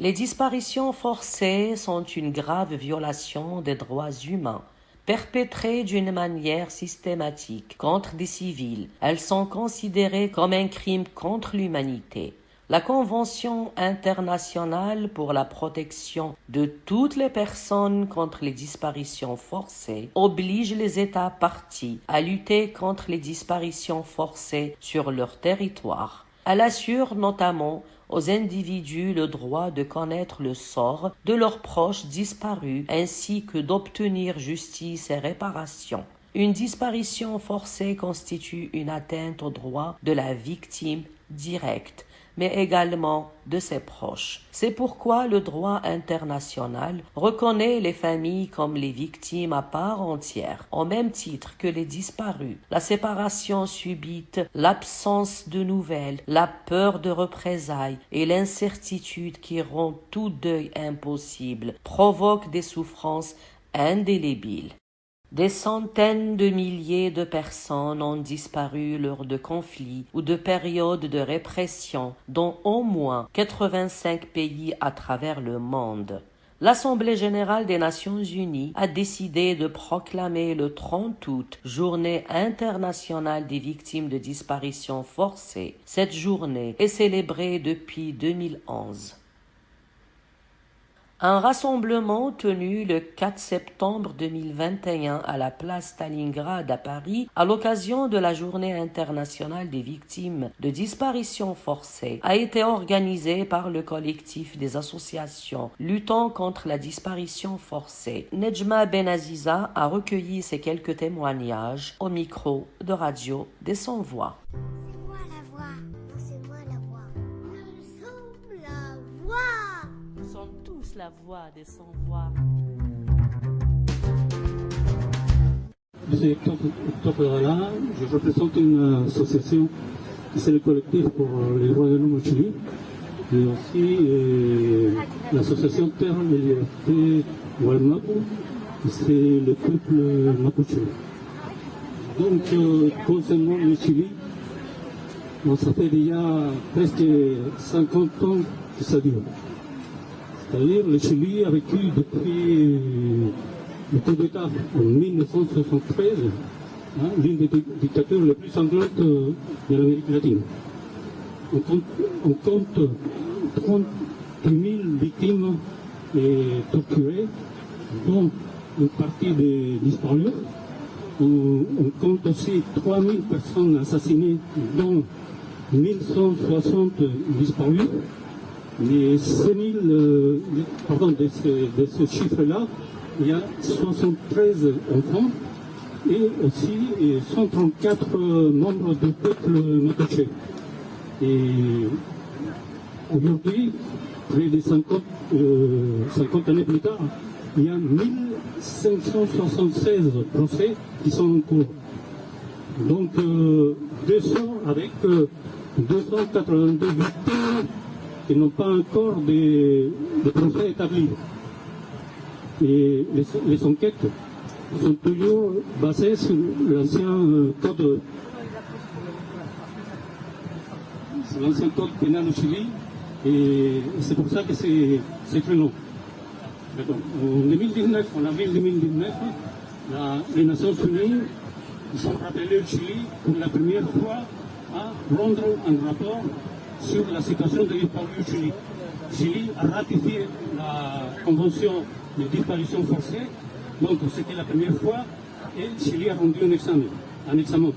Les disparitions forcées sont une grave violation des droits humains, perpétrées d'une manière systématique contre des civils. Elles sont considérées comme un crime contre l'humanité. La Convention internationale pour la protection de toutes les personnes contre les disparitions forcées oblige les États parties à lutter contre les disparitions forcées sur leur territoire. Elle assure notamment aux individus le droit de connaître le sort de leurs proches disparus ainsi que d'obtenir justice et réparation. Une disparition forcée constitue une atteinte au droit de la victime directe, mais également de ses proches. C'est pourquoi le droit international reconnaît les familles comme les victimes à part entière, au même titre que les disparus. La séparation subite, l'absence de nouvelles, la peur de représailles et l'incertitude qui rend tout deuil impossible provoquent des souffrances indélébiles. Des centaines de milliers de personnes ont disparu lors de conflits ou de périodes de répression dans au moins 85 pays à travers le monde. L'Assemblée générale des Nations unies a décidé de proclamer le 30 août Journée internationale des victimes de disparitions forcées. Cette journée est célébrée depuis 2011. Un rassemblement tenu le 4 septembre 2021 à la place Stalingrad à Paris à l'occasion de la Journée internationale des victimes de disparitions forcées a été organisé par le collectif des associations luttant contre la disparition forcée. Nejma Benaziza a recueilli ces quelques témoignages au micro de Radio des Sans-Voix. La voix des sans-voix. Je suis Octobre Rala, je représente une association qui c'est le collectif pour les droits de l'homme au Chili, et aussi l'association Terre et Liberté Gualmapu, qui c'est le peuple mapuche. Donc, concernant le Chili, ça fait déjà presque 50 ans que ça dure. C'est-à-dire le Chili a vécu depuis le coup d'État en 1973, l'une des dictatures les plus sanglantes de l'Amérique latine. On compte 30 000 victimes torturées, dont une partie des disparus. On compte aussi 3 000 personnes assassinées, dont 1160 disparus. Les 5 000, de ce chiffre-là, il y a 73 enfants et aussi 134 membres du peuple mapuche. Et aujourd'hui, près de 50 années plus tard, il y a 1576 procès qui sont en cours. Donc 200 avec 282 victimes qui n'ont pas encore de procès établis. Et les enquêtes sont toujours basées sur l'ancien code pénal au Chili, et c'est pour ça que c'est très long. En 2019, en avril 2019, les Nations Unies sont rappelées au Chili pour la première fois à rendre un rapport sur la situation des disparus au Chili. Chili a ratifié la convention de disparition forcée, donc c'était la première fois, et Chili a rendu un examen.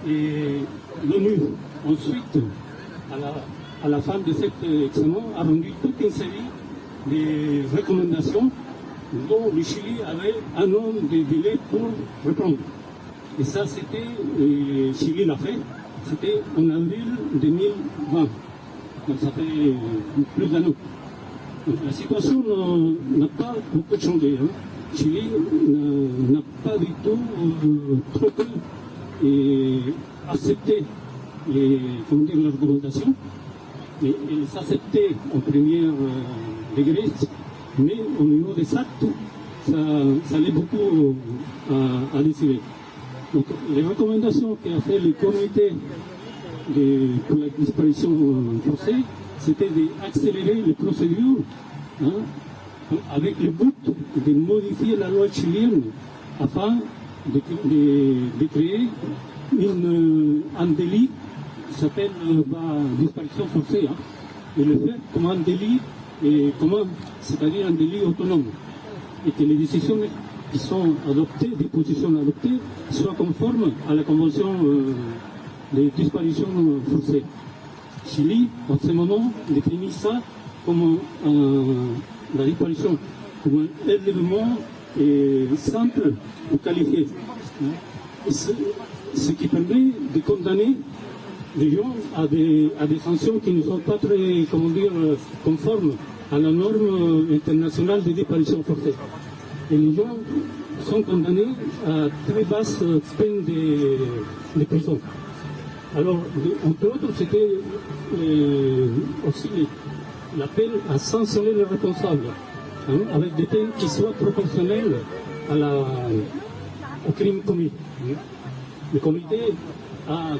Et l'ONU, ensuite, à la fin de cet examen, a rendu toute une série de recommandations dont le Chili avait un an de délai pour répondre. Et ça, Chili l'a fait, c'était en avril 2020. Donc ça fait plus d'un an. Donc la situation n'a pas beaucoup changé. Chili n'a pas du tout troqué et accepté les recommandations. Et s'accepter en première degré, mais au niveau des actes, ça allait beaucoup à décider. Donc les recommandations qu'a fait le comité pour la disparition forcée, c'était d'accélérer les procédures, hein, avec le but de modifier la loi chilienne afin de créer un délit qui s'appelle disparition forcée, hein, et le faire comme un délit, c'est-à-dire un délit autonome, et que les décisions qui sont adoptées, des positions adoptées, soient conformes à la convention de disparition forcée. Chili, en ce moment, définit ça comme la disparition, comme un élément simple ou qualifié. Ce qui permet de condamner des gens à des sanctions qui ne sont pas très, conformes à la norme internationale de disparition forcée. Et les gens sont condamnés à très basse peine de prison. Alors, entre autres, c'était aussi l'appel à sanctionner les responsables, hein, avec des peines qui soient proportionnelles au crime commis. Le comité a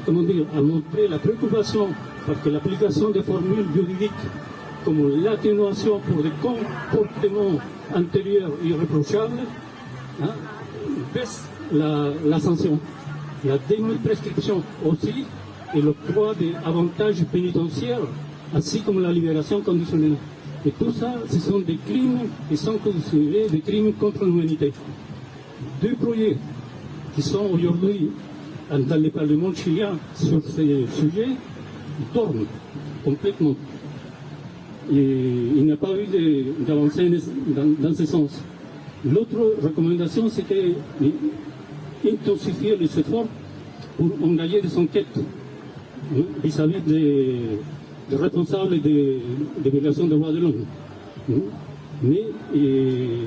montré la préoccupation parce que l'application des formules juridiques comme l'atténuation pour des comportements antérieurs irréprochables, hein, baisse la sanction. La déprescription aussi et l'octroi d'avantages pénitentiaires, ainsi comme la libération conditionnelle. Et tout ça, ce sont des crimes qui sont considérés des crimes contre l'humanité. Deux projets qui sont aujourd'hui dans le Parlement chilien sur ces sujets dorment complètement. Et il n'y a pas eu d'avancée dans ce sens. L'autre recommandation, c'était intensifier les efforts pour engager des enquêtes vis-à-vis des responsables des violations des droits de l'homme. Mais il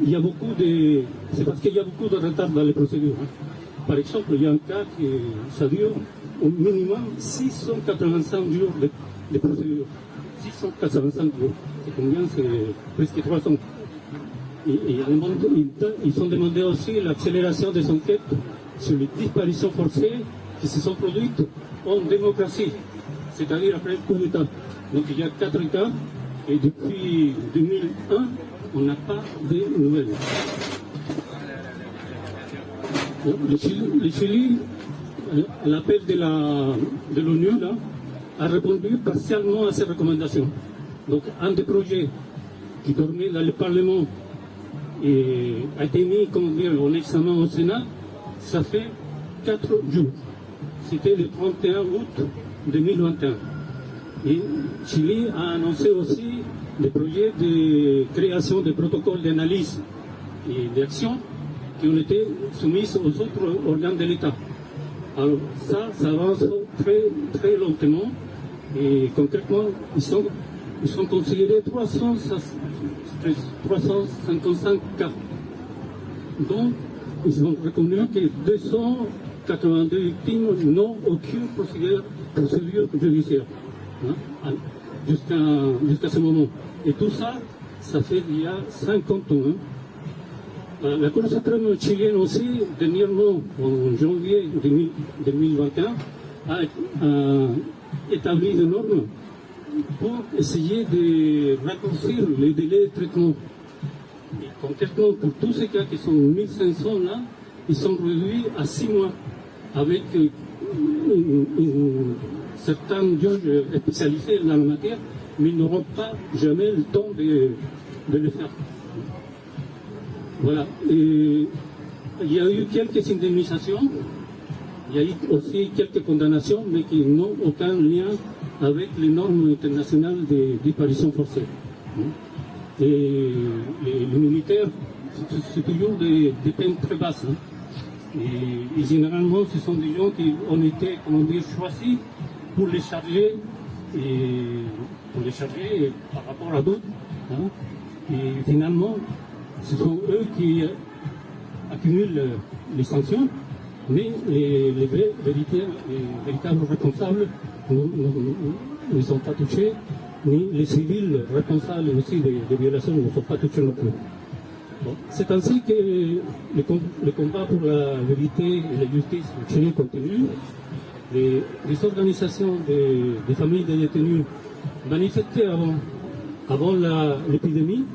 y a c'est parce qu'il y a beaucoup de retard dans les procédures. Par exemple, il y a un cas qui ça dure au minimum 685 jours de procédure. 685 jours. C'est combien? C'est presque 300. Ils ont demandé aussi l'accélération des enquêtes sur les disparitions forcées qui se sont produites en démocratie, c'est-à-dire après le coup d'État. Donc il y a 4 cas et depuis 2001, on n'a pas de nouvelles. Le Chili, à l'appel de l'ONU, a répondu partiellement à ces recommandations. Donc un des projets qui dormait dans le Parlement et a été mis en examen au Sénat, ça fait 4 jours. C'était le 31 août 2021. Et Chili a annoncé aussi des projets de création de protocoles d'analyse et d'action qui ont été soumis aux autres organes de l'État. Alors ça avance très, très lentement et concrètement, ils sont considérés 355 cas. Donc, ils ont reconnu que 282 victimes n'ont aucune procédure judiciaire, hein, jusqu'à ce moment. Et tout ça, ça fait il y a 50 ans. Hein. La Cour suprême chilienne aussi, dernièrement, en janvier 2021, a établi des normes pour essayer de raccourcir les délais de traitement. Et concrètement, pour tous ces cas qui sont 1500 là, ils sont réduits à 6 mois, avec certains juges spécialisés dans la matière, mais ils n'auront pas jamais le temps de le faire. Voilà. Et il y a eu quelques indemnisations, il y a eu aussi quelques condamnations, mais qui n'ont aucun lien avec les normes internationales de disparition forcée. Et les militaires, c'est toujours des peines très basses. Hein. Et généralement, ce sont des gens qui ont été, choisis pour les charger, par rapport à d'autres. Hein. Et finalement, ce sont eux qui accumulent les sanctions, mais les véritables responsables ne sont pas touchés, ni les civils responsables aussi des violations ne sont pas touchés non plus. Bon, c'est ainsi que le combat pour la vérité et la justice au Chili continue. Les organisations des familles des détenus manifestait avant l'épidémie,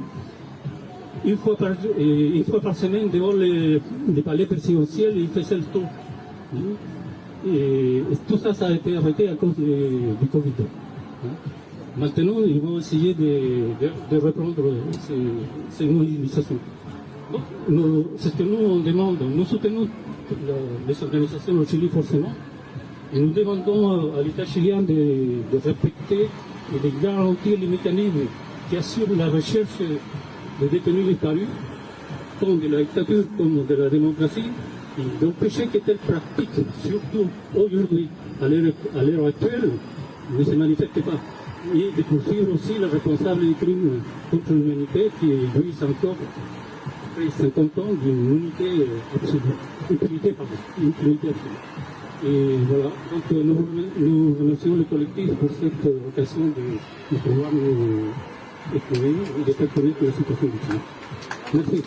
une fois par semaine, devant les palais présidentiels, il faisait le tour. Et tout ça, ça a été arrêté à cause du Covid. Maintenant, ils vont essayer de reprendre ces mobilisations. C'est ce que nous, on demande. Nous soutenons les organisations au Chili, forcément. Et nous demandons à l'État chilien de respecter et de garantir les mécanismes qui assurent la recherche des détenus disparus, tant de la dictature comme de la démocratie, et d'empêcher que telles pratiques, surtout aujourd'hui, à l'heure actuelle, ne se manifestent pas. Et de poursuivre aussi les responsables des crimes contre l'humanité qui jouissent encore, après 50 ans, d'une unité absolue. Et voilà, donc nous remercions le collectif pour cette occasion de pouvoir nous éclairer et de faire connaître la situation du Chili. Merci.